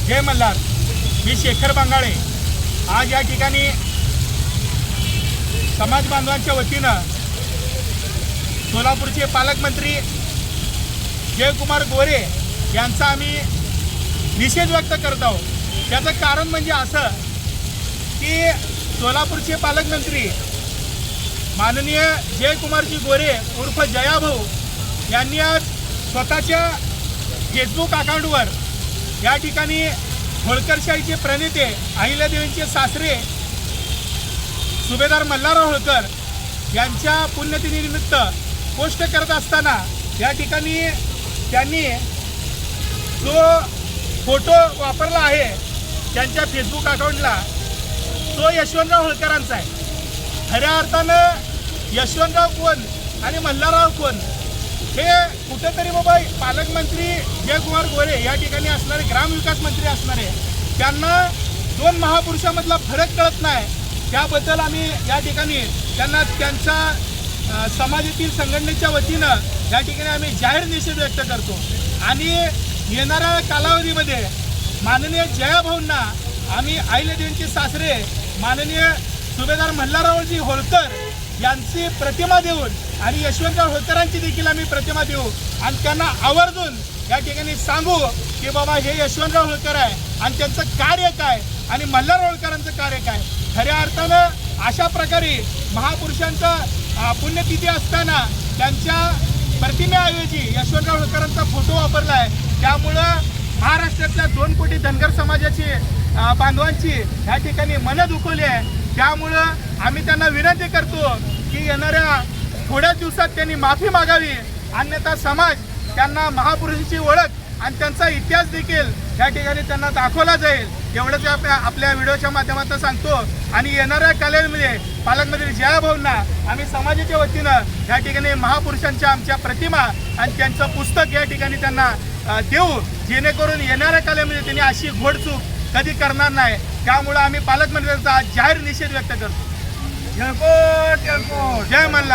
जय मल्हार. मी शेखर बांगाळे. आज या ठिकाणी समाज बांधवांच्या वतीनं सोलापूरचे पालकमंत्री जयकुमार गोरे यांचा आम्ही निषेध व्यक्त करत आहोत. त्याचं कारण म्हणजे असं की सोलापूरचे पालकमंत्री माननीय जयकुमारजी गोरे उर्फ जयाभाऊ यांनी आज स्वतःच्या फेसबुक अकाउंटवर या ठिकाणी होळकरशाहीचे प्रणेते अहिल्यादेवींचे सासरे सुभेदार मल्हारराव होळकर यांच्या पुण्यतिथीनिमित्त पोस्ट करत असताना या ठिकाणी त्यांनी जो फोटो वापरला आहे त्यांच्या फेसबुक अकाउंटला तो यशवंतराव होळकरांचा आहे. खऱ्या अर्थानं यशवंतराव कोण आणि मल्हारराव कोण हे कुठेतरी बाबा पालकमंत्री जयकुमार गोरे या ठिकाणी असणारे ग्रामविकास मंत्री असणारे त्यांना दोन महापुरुषामधला फरक कळत नाही. त्याबद्दल आम्ही या ठिकाणी त्यांना त्यांच्या समाजातील संघटनेच्या वतीनं या ठिकाणी आम्ही जाहीर निषेध व्यक्त करतो. आणि येणाऱ्या कालावधीमध्ये माननीय जयाभाऊंना आम्ही अहिल्यादेवींचे सासरे माननीय सुभेदार मल्हाररावजी होळकर यांची प्रतिमा देऊन आणि यशवंतराव होळकरांची देखील आम्ही प्रतिमा देऊ आणि त्यांना आवर्जून या ठिकाणी सांगू की बाबा हे यशवंतराव होळकर आहे आणि त्यांचं कार्य काय आणि मल्हार होळकरांचं कार्य काय. खऱ्या अर्थानं अशा प्रकारे महापुरुषांचा पुण्यतिथी असताना त्यांच्या प्रतिमेऐवजी यशवंतराव होळकरांचा फोटो वापरला आहे. त्यामुळं महाराष्ट्रातल्या 2 कोटी धनगर समाजाची बांधवांची या ठिकाणी मनं दुखवली आहे. त्यामुळं आम्ही त्यांना विनंती करतो की येणाऱ्या थोड्याच दिवसात त्यांनी माफी मागावी, अन्यथा समाज त्यांना महापुरुषांची ओळख आणि त्यांचा इतिहास देखील या ठिकाणी त्यांना दाखवला जाईल. एवढंच आपल्या व्हिडिओच्या माध्यमातून सांगतो. आणि येणाऱ्या कालावधीमध्ये पालकमंत्री जयाभाऊंना आम्ही समाजाच्या वतीनं या ठिकाणी महापुरुषांच्या आमच्या प्रतिमा आणि त्यांचं पुस्तक या ठिकाणी त्यांना देऊ, जेणेकरून येणाऱ्या कालावधीमध्ये त्यांनी अशी घोडचूक कधी करणार नाही. त्यामुळे आम्ही पालकमंत्र्यांचा जाहीर निषेध व्यक्त करतो. जय मल्हार.